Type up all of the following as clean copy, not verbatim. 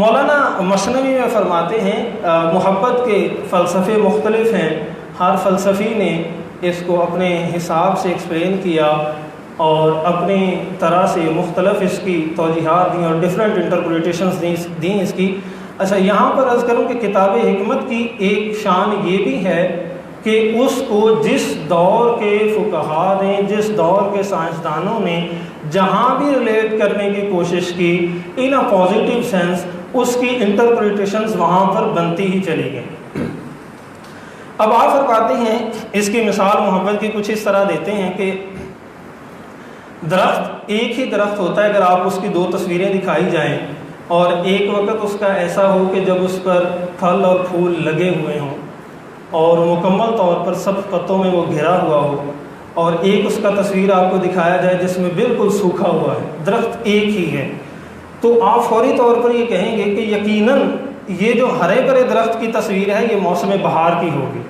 مولانا مثنوی میں فرماتے ہیں محبت کے فلسفے مختلف ہیں، ہر فلسفی نے اس کو اپنے حساب سے ایکسپلین کیا اور اپنی طرح سے مختلف اس کی توجیحات دیں اور ڈفرینٹ انٹرپریٹیشنز دیں اس کی۔ اچھا، یہاں پر عرض کروں کہ کتاب حکمت کی ایک شان یہ بھی ہے کہ اس کو جس دور کے فقہا نے، جس دور کے سائنسدانوں نے جہاں بھی ریلیٹ کرنے کی کوشش کی ان اے پازیٹیو سینس، اس کی انٹرپریٹیشنز وہاں پر بنتی ہی چلی گئیں۔ اب آپ فرماتے ہیں، اس کی مثال محبت کی کچھ اس طرح دیتے ہیں کہ درخت، ایک ہی درخت ہوتا ہے، اگر آپ اس کی دو تصویریں دکھائی جائیں اور ایک وقت اس کا ایسا ہو کہ جب اس پر پھل اور پھول لگے ہوئے ہوں اور مکمل طور پر سب پتوں میں وہ گھرا ہوا ہو، اور ایک اس کا تصویر آپ کو دکھایا جائے جس میں بالکل سوکھا ہوا ہے، درخت ایک ہی ہے، تو آپ فوری طور پر یہ کہیں گے کہ یقیناً یہ جو ہرے بھرے درخت کی تصویر ہے یہ موسم بہار کی ہوگی،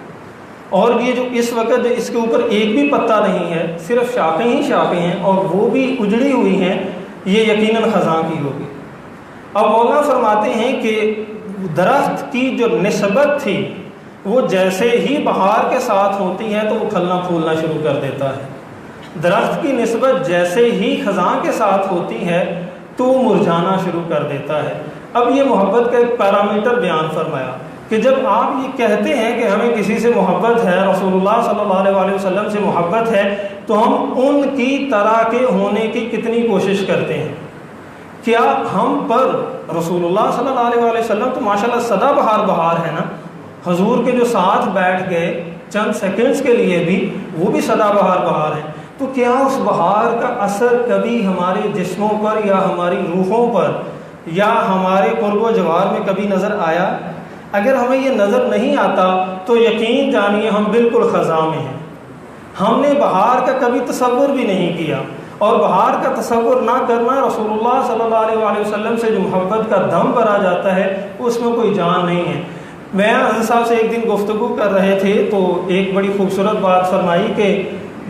اور یہ جو اس وقت اس کے اوپر ایک بھی پتا نہیں ہے، صرف شاخیں ہی شاخیں ہیں اور وہ بھی اجڑی ہوئی ہیں، یہ یقیناً خزاں کی ہوگی۔ اب مولانا فرماتے ہیں کہ درخت کی جو نسبت تھی وہ جیسے ہی بہار کے ساتھ ہوتی ہے تو وہ پھلنا پھولنا شروع کر دیتا ہے، درخت کی نسبت جیسے ہی خزاں کے ساتھ ہوتی ہے تو وہ مرجھانا شروع کر دیتا ہے۔ اب یہ محبت کا ایک پیرامیٹر بیان فرمایا کہ جب آپ یہ کہتے ہیں کہ ہمیں کسی سے محبت ہے، رسول اللہ صلی اللہ علیہ وسلم سے محبت ہے، تو ہم ان کی طرح کے ہونے کی کتنی کوشش کرتے ہیں؟ کیا ہم پر رسول اللہ صلی اللہ علیہ وسلم تو ماشاءاللہ سدا بہار بہار ہے نا، حضور کے جو ساتھ بیٹھ گئے چند سیکنڈز کے لیے بھی وہ بھی سدا بہار بہار ہیں، تو کیا اس بہار کا اثر کبھی ہمارے جسموں پر یا ہماری روحوں پر یا ہمارے قرب و جوار میں کبھی نظر آیا؟ اگر ہمیں یہ نظر نہیں آتا تو یقین جانیے ہم بالکل خزاں میں ہیں، ہم نے بہار کا کبھی تصور بھی نہیں کیا، اور بہار کا تصور نہ کرنا رسول اللہ صلی اللہ علیہ وسلم سے جو محبت کا دم بھرا جاتا ہے اس میں کوئی جان نہیں ہے۔ میں حضرت صاحب سے ایک دن گفتگو کر رہے تھے تو ایک بڑی خوبصورت بات فرمائی کہ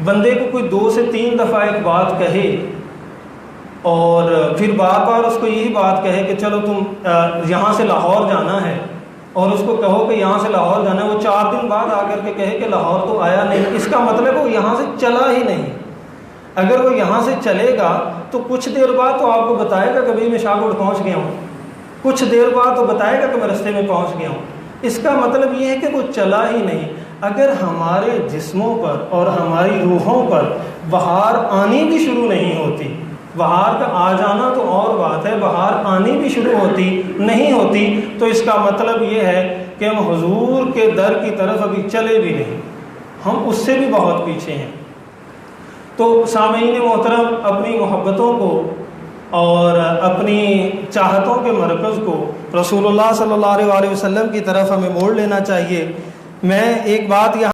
بندے کو کوئی 2 سے 3 دفعہ ایک بات کہے اور پھر بار بار اس کو یہی بات کہے کہ چلو تم یہاں سے لاہور جانا ہے، اور اس کو کہو کہ یہاں سے لاہور جانا ہے، وہ 4 دن بعد آ کر کے کہے کہ لاہور تو آیا نہیں، اس کا مطلب وہ یہاں سے چلا ہی نہیں۔ اگر وہ یہاں سے چلے گا تو کچھ دیر بعد تو آپ کو بتائے گا کہ بھئی میں شاہکوٹ پہنچ گیا ہوں، کچھ دیر بعد تو بتائے گا کہ میں رستے میں پہنچ گیا ہوں۔ اس کا مطلب یہ ہے کہ وہ چلا ہی نہیں۔ اگر ہمارے جسموں پر اور ہماری روحوں پر بہار آنی بھی شروع نہیں ہوتی، بہار کا آ جانا تو اور بات ہے، بہار آنی بھی شروع نہیں ہوتی تو اس کا مطلب یہ ہے کہ ہم حضور کے در کی طرف ابھی چلے بھی نہیں، ہم اس سے بھی بہت پیچھے ہیں۔ تو سامعین محترم، اپنی محبتوں کو اور اپنی چاہتوں کے مرکز کو رسول اللہ صلی اللہ علیہ وسلم کی طرف ہمیں موڑ لینا چاہیے۔ میں ایک بات یہاں